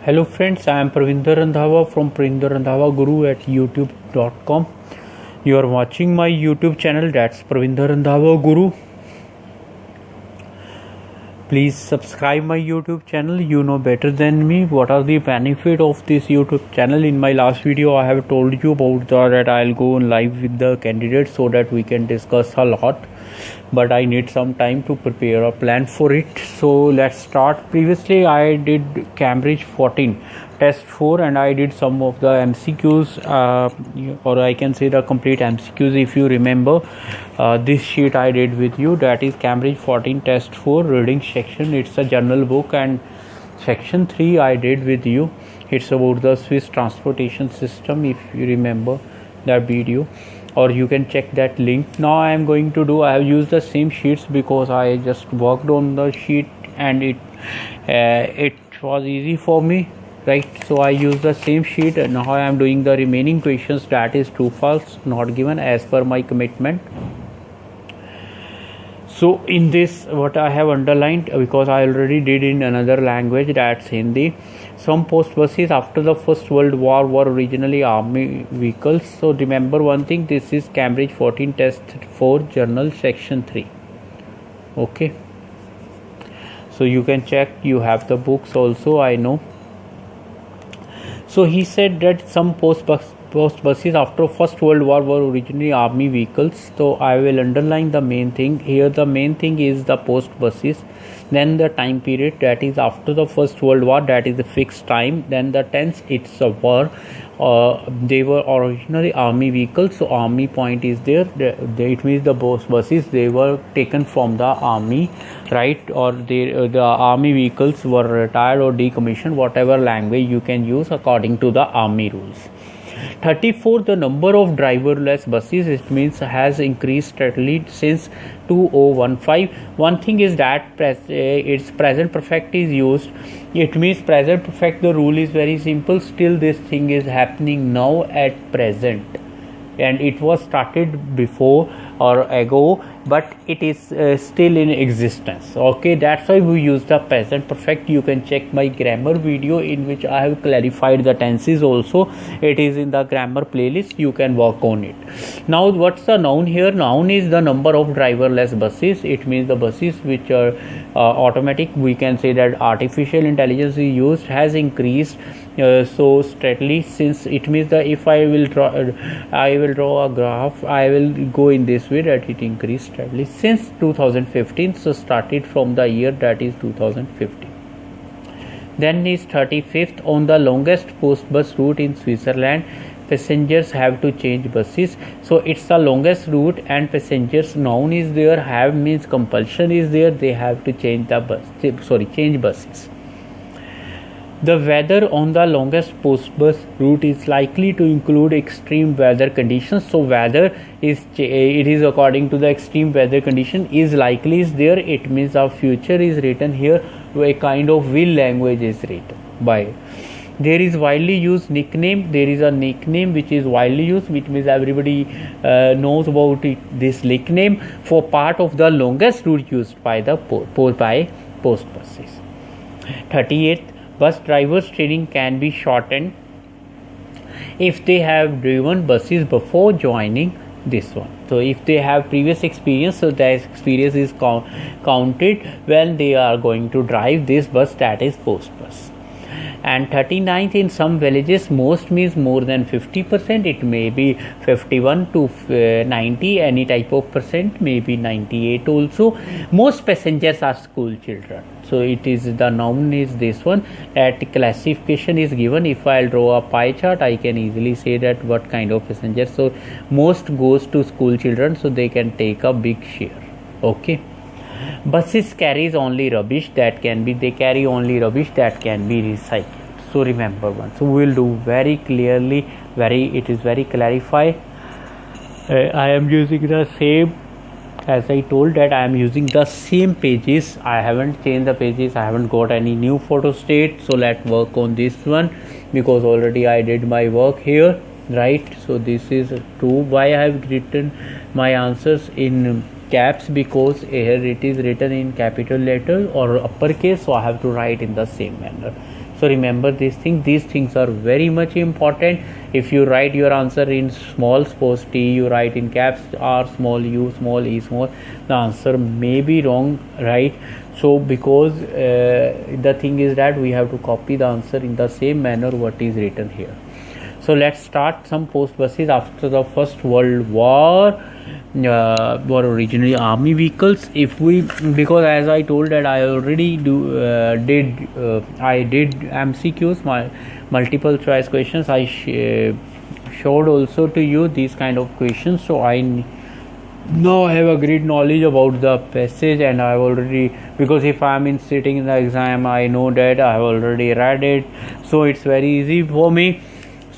Hello friends, I am Pravinder Randhawa from Pravinder Randhawa Guru at youtube.com. You are watching my YouTube channel, that's Pravinder Randhawa Guru. Please subscribe my YouTube channel. You know better than me what are the benefit of this YouTube channel. In my last video I have told you about that I'll go on live with the candidates so that we can discuss a lot, but I need some time to prepare a plan for it. So let's start. Previously I did Cambridge 14 test 4 and I did some of the MCQs, or I can say the complete MCQs. If you remember, this sheet I did with you, that is Cambridge 14 test 4 reading section. It's a journal book, and section 3 I did with you. It's about the Swiss transportation system, if you remember that video, or you can check that link. Now I am going to do, I have used the same sheets because I just worked on the sheet and it was easy for me, right? So I use the same sheet. Now I am doing the remaining questions, that is true false not given as per my commitment. So in this, what I have underlined, because I already did in another language, that's Hindi. Some post buses after the First World War were originally army vehicles. So remember one thing, this is Cambridge 14 test 4 journal section 3. Okay, so you can check, you have the books also, I know. So he said that some post buses after First World War were originally army vehicles. So I will underline the main thing here. The main thing is the post buses, then the time period, that is after the First World War, that is a fixed time, then the tense, it's a war. They were originally army vehicles, so army point is there. It means the post buses, they were taken from the army, right? Or the army vehicles were retired or decommissioned, whatever language you can use according to the army rules. 34, the number of driverless buses, it means has increased steadily since 2015. One thing is that its present perfect is used. It means present perfect, the rule is very simple. Still this thing is happening now at present, and it was started before or ago, but it is still in existence. Okay, that's why we use the present perfect. You can check my grammar video in which I have clarified the tenses also. It is in the grammar playlist, you can work on it. Now what's the noun here? Noun is the number of driverless buses. It means the buses which are automatic. We can say that artificial intelligence is used, has increased so steadily since, it means that if I will draw a graph, I will go in this way, that it increased steadily since 2015. So started from the year, that is 2015. Then is 35th, on the longest post bus route in Switzerland, passengers have to change buses. So it's the longest route and passengers, noun is there, have means compulsion is there, they have to change the change buses. The weather on the longest post bus route is likely to include extreme weather conditions. So weather is, it is according to the extreme weather condition, is likely is there. It means our future is written here, a kind of will language is written by. There is widely used nickname. There is a nickname which is widely used, which means everybody knows about it, this nickname for part of the longest route used by the post buses. 38th, bus drivers training can be shortened if they have driven buses before joining this one. So if they have previous experience, so that experience is counted when they are going to drive this bus, that is post bus. And 39th, in some villages, most means more than 50%. It may be 51 to 90, any type of percent, maybe 98 also. Most passengers are school children. So it is, the noun is this one, that classification is given. If I'll draw a pie chart, I can easily say that what kind of passengers. So most goes to school children, so they can take a big share. Okay. Buses carries only rubbish that can be, they carry only rubbish that can be recycled. So remember one. So we will do very clearly, it is very clarified. I am using the same, as I told that I am using the same pages. I haven't changed the pages, I haven't got any new photo state. So let's work on this one, because already I did my work here, right? So this is true. Why I have written my answers in caps? Because here it is written in capital letter or uppercase, so I have to write in the same manner. So remember these things are very much important. If you write your answer in small suppose T, you write in caps R, small u, small e, small, the answer may be wrong, right? So because the thing is that we have to copy the answer in the same manner what is written here. So let's start some post buses. After the First World War were originally army vehicles. If we, because as I told that I already did MCQs, my multiple choice questions. I showed also to you these kind of questions. So I now have a great knowledge about the passage, and I have already, because if I am sitting in the exam, I know that I have already read it, so it's very easy for me.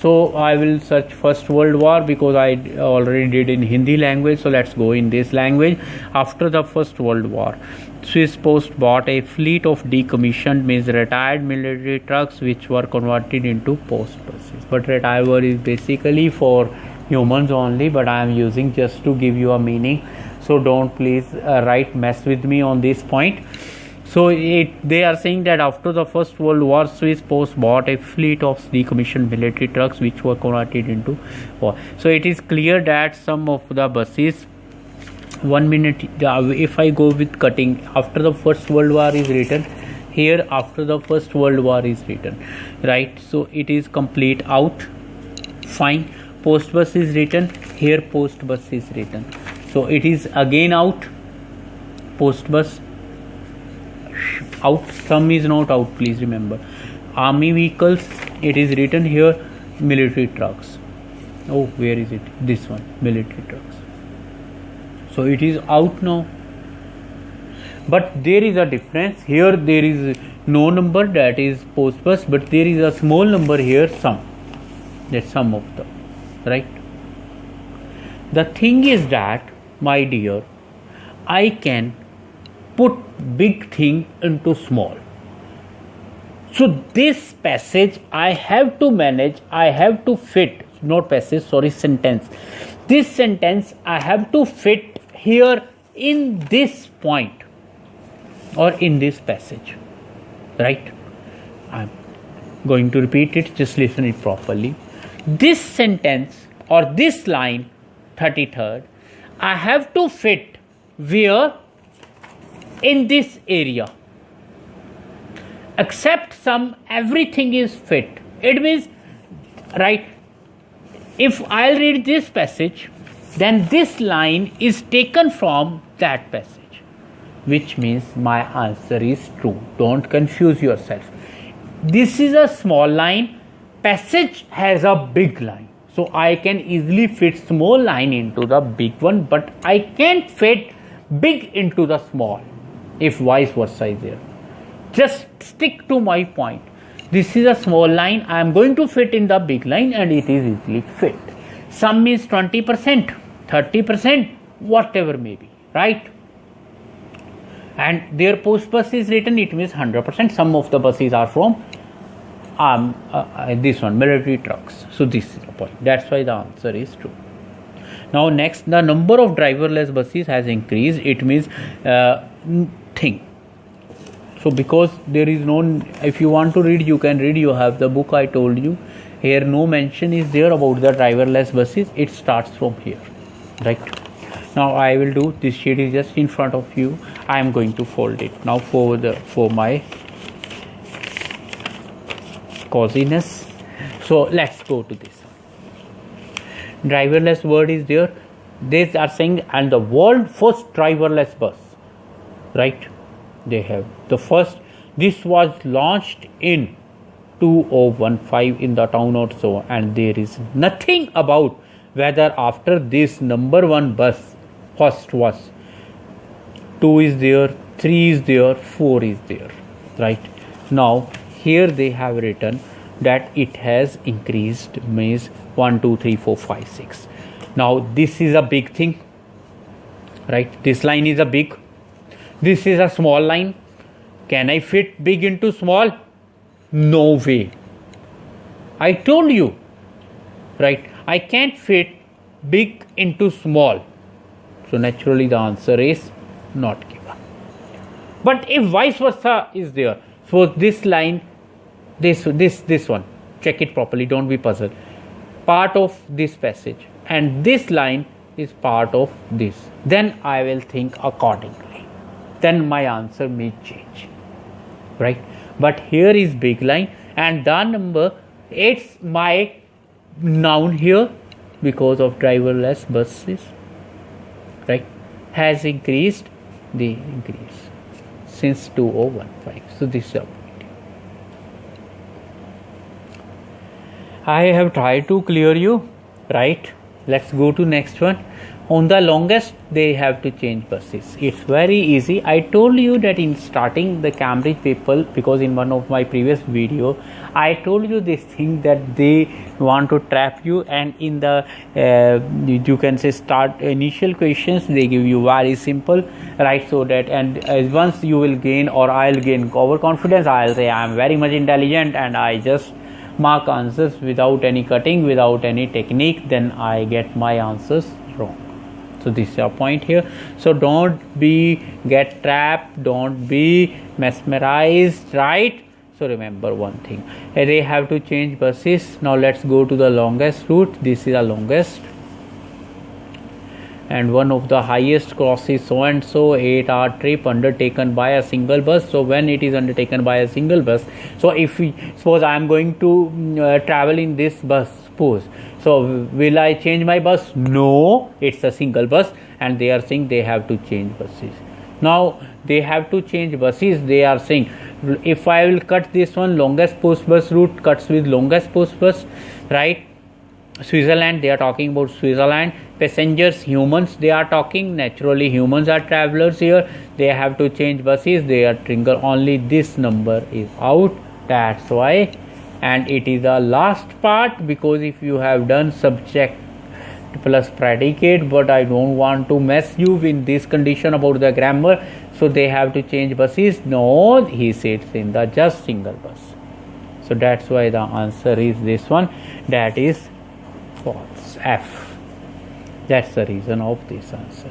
So I will search First World War because I already did in Hindi language. So let's go in this language. After the First World War, Swiss Post bought a fleet of decommissioned, means retired military trucks which were converted into post buses. But retired word is basically for humans only, but I am using just to give you a meaning. So don't please mess with me on this point. So they are saying that after the First World War, Swiss Post bought a fleet of decommissioned military trucks which were converted into war. So it is clear that some of the buses, 1 minute, if I go with cutting, after the First World War is written here, after the First World War is written, right? So it is complete out, fine. Post bus is written here, post bus is written, so it is again out, post bus out, some is not out, please remember. Army vehicles, it is written here, military trucks. Oh, where is it? This one, military trucks. So it is out now, but there is a difference here. There is no number, that is post bus, but there is a small number here, some, that's some of them, right? The thing is that, my dear, I can put big thing into small. So this passage I have to manage, I have to fit, not passage, sorry, sentence. This sentence I have to fit here in this point or in this passage, right? I'm going to repeat it, just listen it properly. This sentence or this line, 33rd, I have to fit where? In this area, except some, everything is fit. It means, right, if I'll read this passage, then this line is taken from that passage, which means my answer is true. Don't confuse yourself. This is a small line, passage has a big line, so I can easily fit small line into the big one, but I can't fit big into the small. If vice versa is there, just stick to my point. This is a small line, I am going to fit in the big line, and it is easily fit. Some means 20%, 30%, whatever may be, right? And their post bus is written, it means 100%. Some of the buses are from this one, military trucks. So this is the point. That's why the answer is true. Now next, the number of driverless buses has increased. It means thing. So because there is no, if you want to read, you can read, you have the book I told you. Here no mention is there about the driverless buses. It starts from here, right? Now I will do, this sheet is just in front of you. I am going to fold it now for my coziness. So let's go to this. Driverless word is there. They are saying, and the world first driverless bus, right? They have the first. This was launched in 2015 in the town or so, and there is nothing about whether after this number one bus first was 2 is there, 3 is there, 4 is there, right? Now here they have written that it has increased, means 1 2 3 4 5 6. Now this is a big thing, right? This line is a big, this is a small line. Can I fit big into small? No way. I told you, right? I can't fit big into small. So naturally the answer is not given. But if vice versa is there, so this line This one, check it properly, don't be puzzled. Part of this passage, and this line is part of this. Then I will think accordingly. Then my answer may change, right? But here is big line, and the number, it's my noun here because of driverless buses, right? Has increased, the increase since 2015. So this is a point. I have tried to clear you, right? Let's go to next one. On the longest, they have to change buses. It's very easy. I told you that in starting the Cambridge people, because in one of my previous video, I told you this thing that they want to trap you, and in the you can say start initial questions, they give you very simple, right? So that, and once you will gain, or I'll gain overconfidence, I'll say I am very much intelligent and I just mark answers without any cutting, without any technique, then I get my answers wrong. So this is a point here. So don't be get trapped, don't be mesmerized, right? So remember one thing, they have to change buses. Now let's go to the longest route. This is the longest, and one of the highest crosses so and so 8-hour trip undertaken by a single bus. So when it is undertaken by a single bus, so if we suppose I am going to travel in this bus, suppose, so will I change my bus? No, it's a single bus, and they are saying they have to change buses. Now they have to change buses. They are saying, if I will cut this one, longest post bus route cuts with longest post bus, right? Switzerland, they are talking about Switzerland. Passengers, humans, they are talking, naturally humans are travelers here. They have to change buses. They are trigger, only this number is out, that's why. And it is the last part, because if you have done subject plus predicate, but I don't want to mess you in this condition about the grammar, so they have to change buses. No, he sits in the just single bus. So that's why the answer is this one, that is false, F. That's the reason of this answer.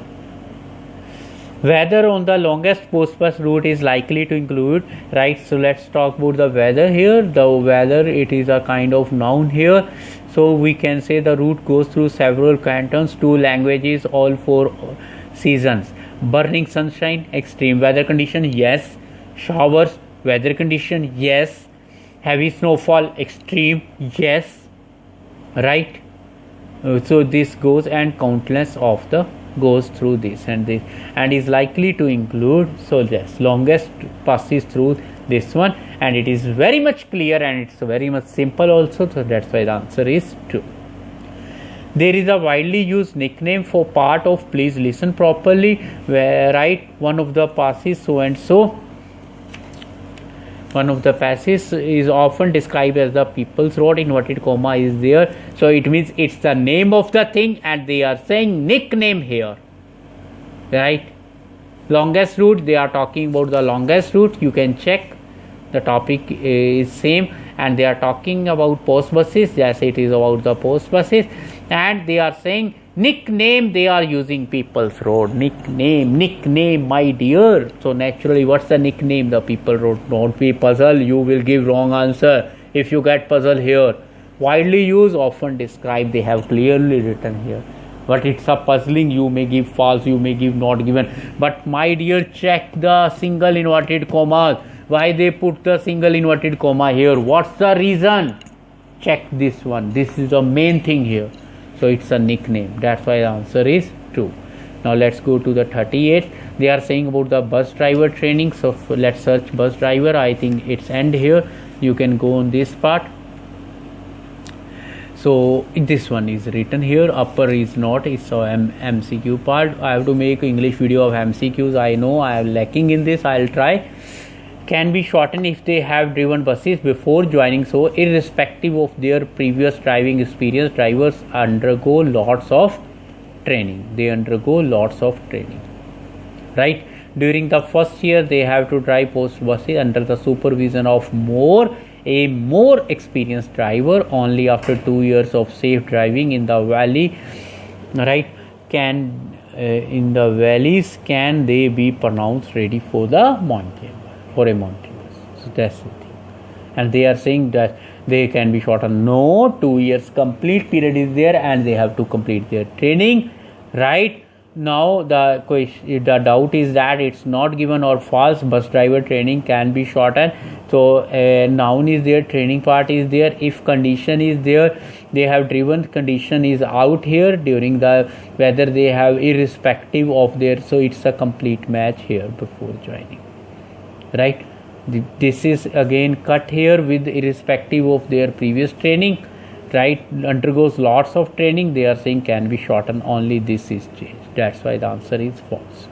Weather on the longest post bus route is likely to include, right? So let's talk about the weather here. The weather, it is a kind of noun here. So we can say the route goes through several cantons, 2 languages, all 4 seasons. Burning sunshine, extreme weather condition, yes. Showers, weather condition, yes. Heavy snowfall, extreme, yes. Right? So this goes, and countless of the goes through this and this, and is likely to include. So yes, longest passes through this one, and it is very much clear, and it's very much simple also. So that's why the answer is true. There is a widely used nickname for part of, please listen properly, where, right, one of the passes so and so, one of the passes is often described as the People's Road, inverted comma is there. So it means it's the name of the thing, and they are saying nickname here, right? Longest route, they are talking about the longest route. You can check, the topic is same, and they are talking about post buses. Yes, it is about the post buses, and they are saying nickname, they are using People's Road. Nickname, my dear. So naturally, what's the nickname? The People Road. Don't be puzzled, you will give wrong answer if you get puzzled here. Widely used, often described, they have clearly written here. But it's a puzzling, you may give false, you may give not given. But my dear, check the single inverted commas. Why they put the single inverted comma here? What's the reason? Check this one. This is the main thing here. So it's a nickname. That's why the answer is true. Now let's go to the 38th. They are saying about the bus driver training. So let's search bus driver. I think it's end here. You can go on this part. So this one is written here. Upper is not. It's a MCQ part. I have to make English video of MCQs. I know I am lacking in this. I'll try. Can be shortened if they have driven buses before joining. So irrespective of their previous driving experience, drivers undergo lots of training. They undergo lots of training, right? During the first year, they have to drive post buses under the supervision of a more experienced driver. Only after 2 years of safe driving in the valley, right, in the valleys can they be pronounced ready for the mountain, for a mountain. So that's the thing. and they are saying that they can be shortened. No, 2 years complete period is there, and they have to complete their training, right? Now the doubt is that it's not given or false. Bus driver training can be shortened. So noun is there, training part is there. If condition is there, they have driven, condition is out here during the whether they have, irrespective of their, so it's a complete match here before joining, right? This is again cut here with irrespective of their previous training, right? Undergoes lots of training, they are saying can be shortened, only this is changed. That's why the answer is false.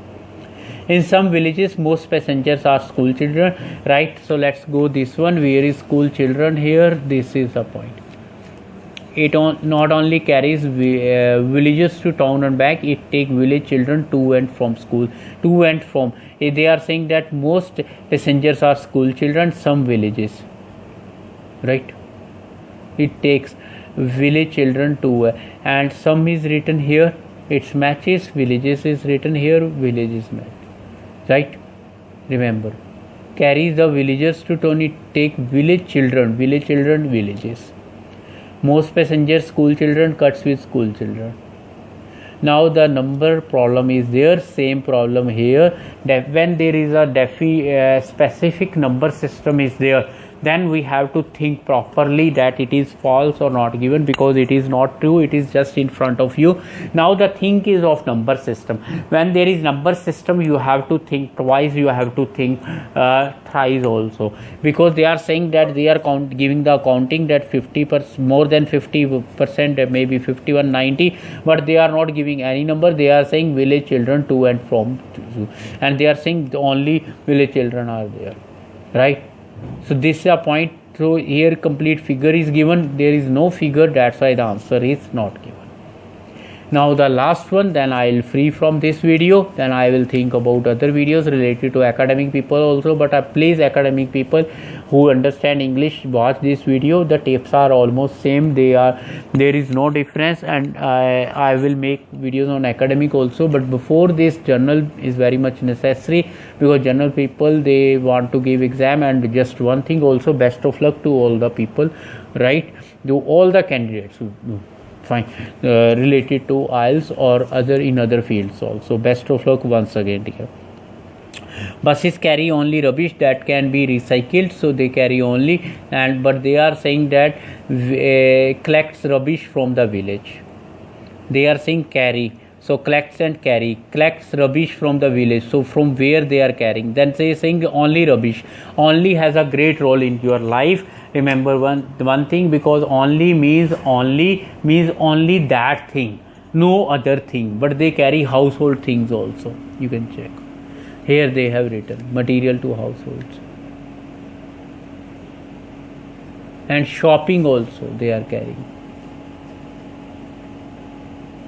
In some villages most passengers are school children, right? So let's go this one. Where is school children here? This is the point. It not only carries villages to town and back, it take village children to and from school, to and from. They are saying that most passengers are school children, some villages, right? It takes village children to, and some is written here, its matches, villages is written here, villages match, right? Remember, carries the villagers to town, it take village children, villages. Most passengers school children, cuts with school children. Now the number problem is there, same problem here, that when there is a specific number system is there, then we have to think properly that it is false or not given, because it is not true, it is just in front of you. Now the thing is of number system. When there is number system, you have to think twice, you have to think thrice also, because they are saying that they are giving the accounting that 50%, more than 50%, maybe 51, 90, but they are not giving any number. They are saying village children to and from, and they are saying only village children are there, right? So this is a point. So here complete figure is given, there is no figure, that's why the answer is not given. Now the last one, then I will free from this video, then I will think about other videos related to academic people also. But please, academic people who understand English, watch this video. The tips are almost same, there is no difference, and I will make videos on academic also. But before this, journal is very much necessary, because general people, they want to give exam. And just one thing also, best of luck to all the people, right? To all the candidates who fine related to IELTS or other in other fields also. Best of luck once again, dear. Buses carry only rubbish that can be recycled, so they carry only, and but they are saying that collects rubbish from the village. They are saying carry, so collects and carry, collects rubbish from the village, so from where they are carrying. Then they are saying only rubbish, only has a great role in your life. Remember one thing, because only means only that thing, no other thing. But they carry household things also, you can check. Here they have written material to households, and shopping also they are carrying.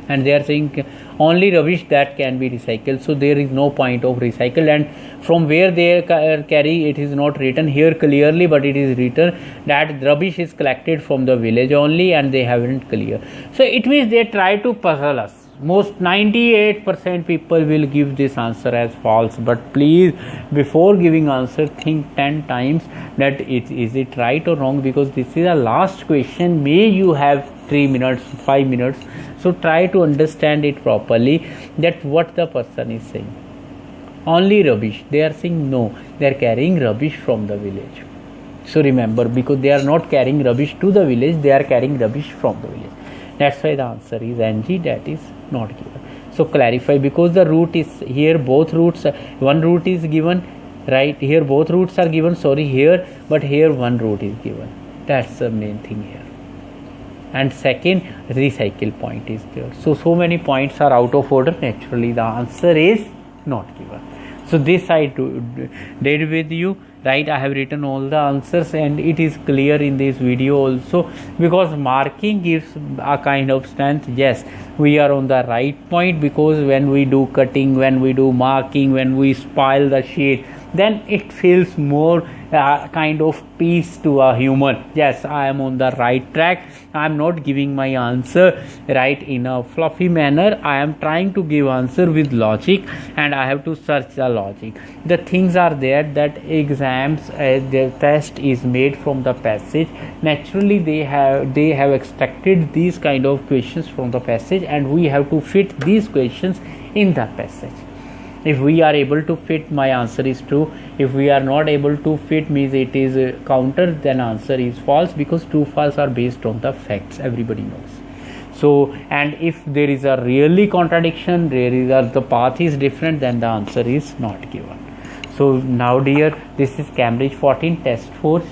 And they are saying only rubbish that can be recycled, so there is no point of recycle. And from where they carry, it is not written here clearly, but it is written that rubbish is collected from the village only, and they haven't clear. So it means they try to puzzle us. Most 98% people will give this answer as false. But please, before giving answer, think 10 times that is it right or wrong, because this is the last question. May you have 3 minutes, 5 minutes, so try to understand it properly, that what the person is saying. Only rubbish, they are saying no, they are carrying rubbish from the village. So remember, because they are not carrying rubbish to the village, they are carrying rubbish from the village. That's why the answer is NG, that is not given. So clarify, because the route is here, both routes, one route is given, right? Here both routes are given, sorry, here, but here one route is given. That's the main thing here. And second, recycle point is there. So many points are out of order. Naturally, the answer is not given. So this I did with you, right? I have written all the answers, and it is clear in this video also, because marking gives a kind of strength. Yes, we are on the right point, because when we do cutting, when we do marking, when we spile the sheet, then it feels more kind of peace to a human. Yes, I am on the right track. I am not giving my answer right in a fluffy manner. I am trying to give answer with logic, and I have to search the logic. The things are there that exams, the test is made from the passage. Naturally they have extracted these kind of questions from the passage, and we have to fit these questions in the passage. If we are able to fit, my answer is true. If we are not able to fit, means it is a counter, then answer is false, because true false are based on the facts, everybody knows. So, and if there is a really contradiction, the path is different, then the answer is not given. So now dear, this is Cambridge 14 test 4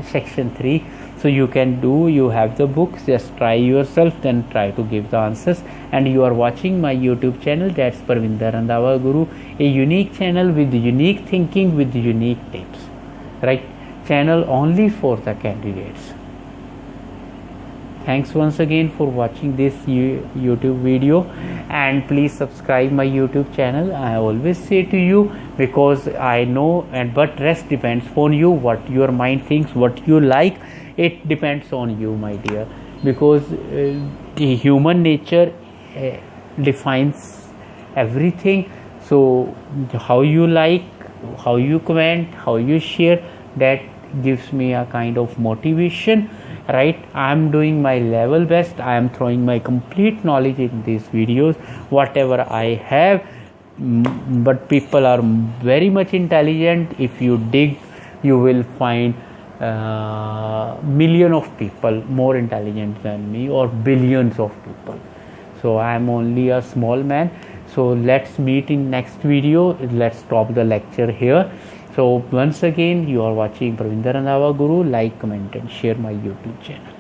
section 3. So you can do, you have the books, just try yourself, then try to give the answers. And you are watching my YouTube channel, that's Parvinder Randhawa Guru, a unique channel with unique thinking, with unique tips, right? Channel only for the candidates. Thanks once again for watching this YouTube video, and please subscribe my YouTube channel. I always say to you, because I know, but rest depends on you, what your mind thinks, what you like, it depends on you, my dear, because the human nature defines everything. So how you like, how you comment, how you share, that gives me a kind of motivation, right? I am doing my level best. I am throwing my complete knowledge in these videos, whatever I have. But people are very much intelligent. If you dig, you will find million of people more intelligent than me, or billions of people. So I am only a small man. So let's meet in next video. Let's stop the lecture here. So once again, you are watching Parvinder Randhawa Guru. Like, comment and share my YouTube channel.